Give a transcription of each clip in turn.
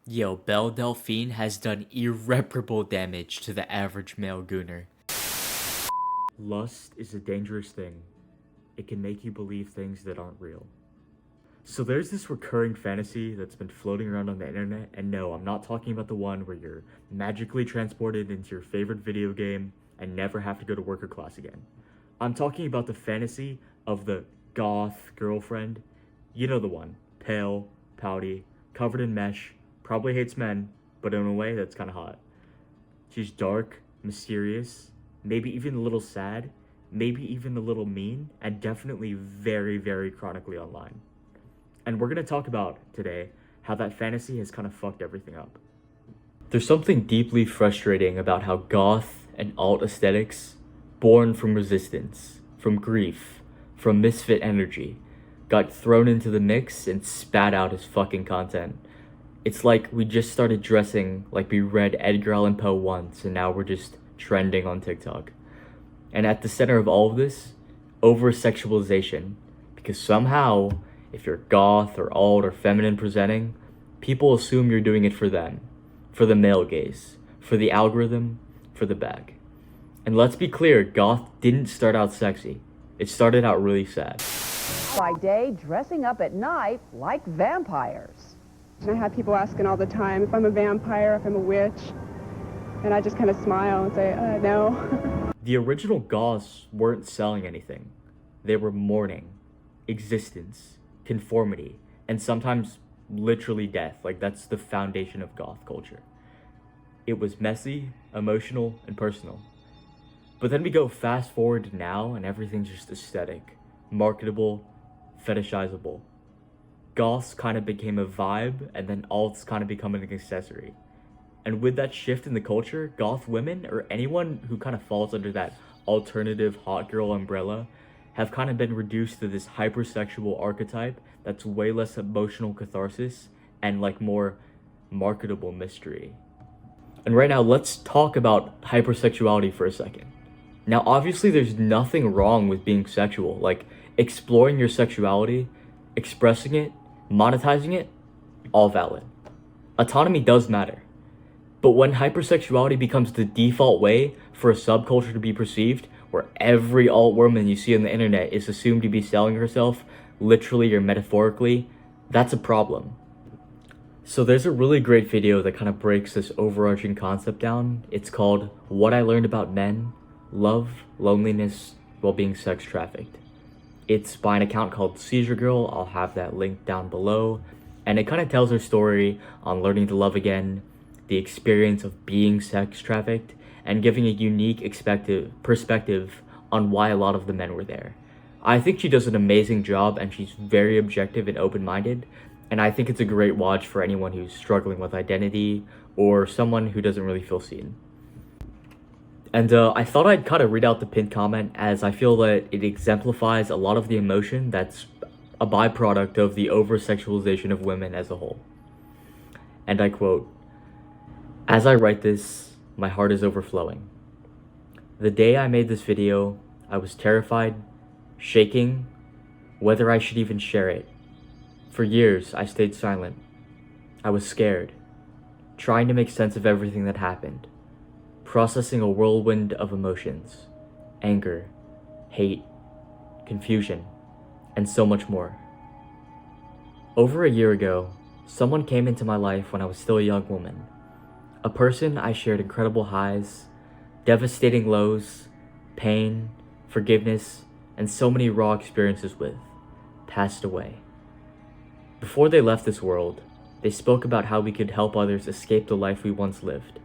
Yo, Belle Delphine has done irreparable damage to the average male gooner. Lust is a dangerous thing. It can make you believe things that aren't real. So there's this recurring fantasy that's been floating around on the internet, and no, I'm not talking about the one where you're magically transported into your favorite video game and never have to go to work or class again. I'm talking about the fantasy of the goth girlfriend. You know the one. Pale, pouty, covered in mesh, probably hates men, but in a way that's kind of hot. She's dark, mysterious, maybe even a little sad, maybe even a little mean, and definitely very, very chronically online. And we're going to talk about today how that fantasy has kind of fucked everything up. There's something deeply frustrating about how goth and alt aesthetics, born from resistance, from grief, from misfit energy, got thrown into the mix and spat out as fucking content. It's like we just started dressing like we read Edgar Allan Poe once and now we're just trending on TikTok. And at the center of all of this, over-sexualization. Because somehow, if you're goth or alt or feminine presenting, people assume you're doing it for them, for the male gaze, for the algorithm, for the bag. And let's be clear, goth didn't start out sexy. It started out really sad. By day, dressing up at night like vampires. And I have people asking all the time if I'm a vampire, if I'm a witch, and I just kind of smile and say, no. The original goths weren't selling anything. They were mourning existence, conformity, and sometimes literally death. Like, that's the foundation of goth culture. It was messy, emotional, and personal. But then we go fast forward to now and everything's just aesthetic, marketable, fetishizable. Goths kind of became a vibe, and then alts kind of become an accessory. And with that shift in the culture, goth women, or anyone who kind of falls under that alternative hot girl umbrella, have kind of been reduced to this hypersexual archetype that's way less emotional catharsis and like more marketable mystery. And right now, let's talk about hypersexuality for a second. Now, obviously, there's nothing wrong with being sexual. Like, exploring your sexuality, expressing it, monetizing it, all valid. Autonomy does matter. But when hypersexuality becomes the default way for a subculture to be perceived, where every alt woman you see on the internet is assumed to be selling herself, literally or metaphorically, that's a problem. So there's a really great video that kind of breaks this overarching concept down. It's called What I Learned About Men, Love, Loneliness, While Being Sex Trafficked. It's by an account called Seizure Girl. I'll have that link down below. And it kind of tells her story on learning to love again, the experience of being sex trafficked, and giving a unique perspective on why a lot of the men were there. I think she does an amazing job, and she's very objective and open-minded, and I think it's a great watch for anyone who's struggling with identity or someone who doesn't really feel seen. And I thought I'd kind of read out the pinned comment, as I feel that it exemplifies a lot of the emotion that's a byproduct of the over-sexualization of women as a whole. And I quote, "As I write this, my heart is overflowing. The day I made this video, I was terrified, shaking, whether I should even share it. For years, I stayed silent. I was scared, trying to make sense of everything that happened, processing a whirlwind of emotions, anger, hate, confusion, and so much more. Over a year ago, someone came into my life when I was still a young woman. A person I shared incredible highs, devastating lows, pain, forgiveness, and so many raw experiences with, passed away. Before they left this world, they spoke about how we could help others escape the life we once lived.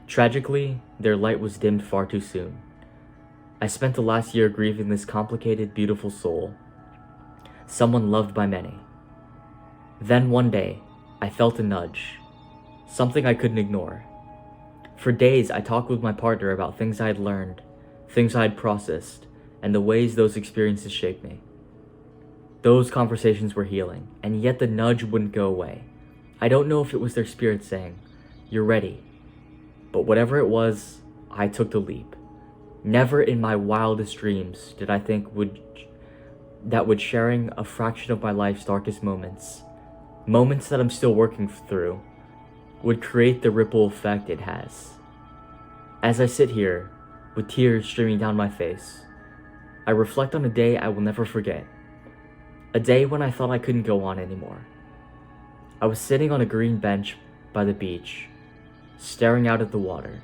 Tragically, their light was dimmed far too soon. I spent the last year grieving this complicated, beautiful soul, someone loved by many. Then one day, I felt a nudge, something I couldn't ignore. For days, I talked with my partner about things I had learned, things I had processed, and the ways those experiences shaped me. Those conversations were healing, and yet the nudge wouldn't go away. I don't know if it was their spirit saying, "You're ready." But whatever it was, I took the leap. Never in my wildest dreams did I think would sharing a fraction of my life's darkest moments moments that I'm still working through, would create the ripple effect it has. As I sit here, with tears streaming down my face, I reflect on a day I will never forget. A day when I thought I couldn't go on anymore. I was sitting on a green bench by the beach, staring out at the water,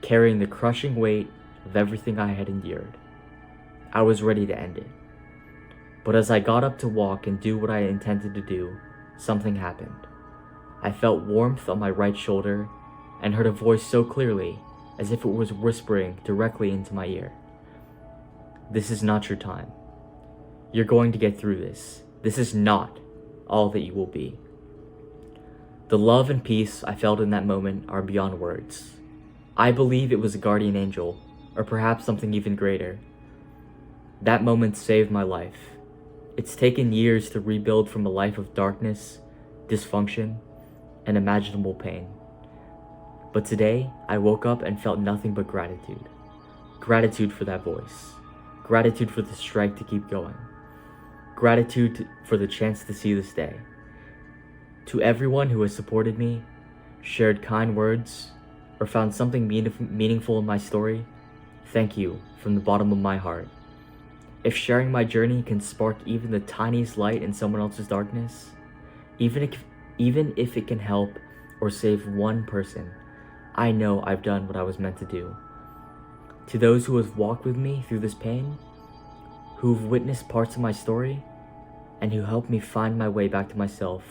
carrying the crushing weight of everything I had endured. I was ready to end it. But as I got up to walk and do what I intended to do, something happened. I felt warmth on my right shoulder and heard a voice so clearly as if it was whispering directly into my ear. This is not your time. You're going to get through this. This is not all that you will be. The love and peace I felt in that moment are beyond words. I believe it was a guardian angel, or perhaps something even greater. That moment saved my life. It's taken years to rebuild from a life of darkness, dysfunction, and imaginable pain. But today, I woke up and felt nothing but gratitude. Gratitude for that voice. Gratitude for the strength to keep going. Gratitude for the chance to see this day. To everyone who has supported me, shared kind words, or found something meaningful in my story, thank you from the bottom of my heart. If sharing my journey can spark even the tiniest light in someone else's darkness, even if it can help or save one person, I know I've done what I was meant to do. To those who have walked with me through this pain, who've witnessed parts of my story, and who helped me find my way back to myself,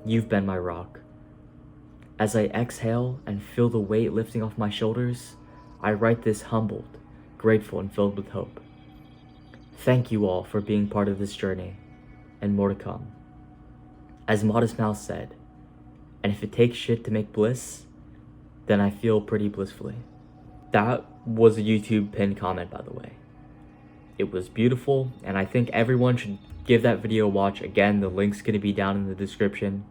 you've been my rock. As I exhale and feel the weight lifting off my shoulders, I write this humbled, grateful, and filled with hope. Thank you all for being part of this journey, and more to come. As Modest Mouse said, and if it takes shit to make bliss, then I feel pretty blissfully. That was a YouTube pinned comment, by the way. It was beautiful, and I think everyone should give that video a watch. Again, the link's gonna be down in the description.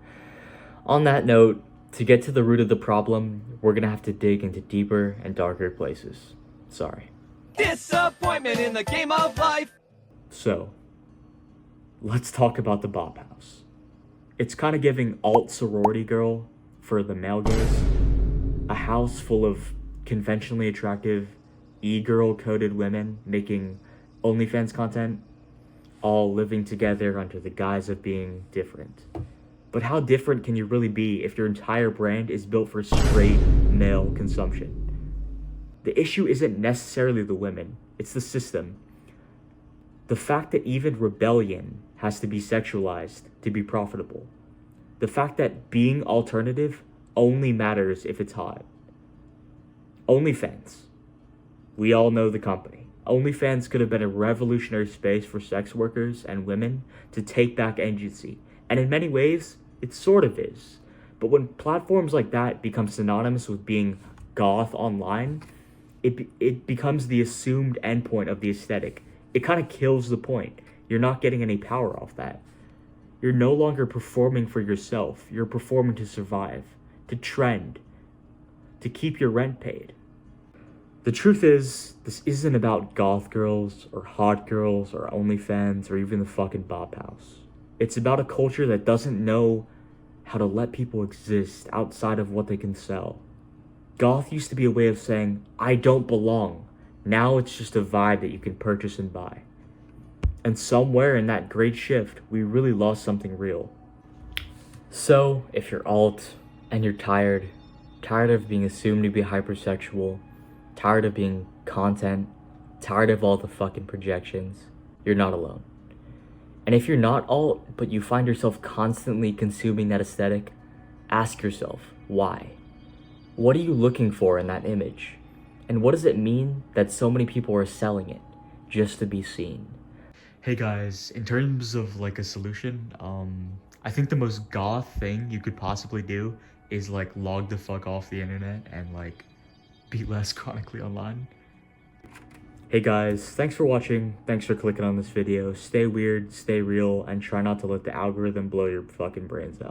On that note, to get to the root of the problem, we're gonna have to dig into deeper and darker places. Sorry. Disappointment in the game of life. So, let's talk about the Bop House. It's kind of giving alt sorority girl for the male gaze. A house full of conventionally attractive e-girl coded women making OnlyFans content, all living together under the guise of being different. But how different can you really be if your entire brand is built for straight male consumption? The issue isn't necessarily the women, it's the system. The fact that even rebellion has to be sexualized to be profitable. The fact that being alternative only matters if it's hot. OnlyFans. We all know the company. OnlyFans could have been a revolutionary space for sex workers and women to take back agency. And in many ways, it sort of is. But when platforms like that become synonymous with being goth online, it becomes the assumed endpoint of the aesthetic. It kind of kills the point. You're not getting any power off that. You're no longer performing for yourself. You're performing to survive, to trend, to keep your rent paid. The truth is, this isn't about goth girls or hot girls or OnlyFans or even the fucking Bop House. It's about a culture that doesn't know how to let people exist outside of what they can sell. Goth used to be a way of saying, I don't belong. Now it's just a vibe that you can purchase and buy. And somewhere in that great shift, we really lost something real. So, if you're alt and you're tired of being assumed to be hypersexual, tired of being content, tired of all the fucking projections, you're not alone. And if you're not alt, but you find yourself constantly consuming that aesthetic, ask yourself, why? What are you looking for in that image? And what does it mean that so many people are selling it just to be seen? Hey guys, in terms of like a solution, I think the most goth thing you could possibly do is like log the fuck off the internet and like be less chronically online. Hey guys, thanks for watching, thanks for clicking on this video. Stay weird, stay real, and try not to let the algorithm blow your fucking brains out.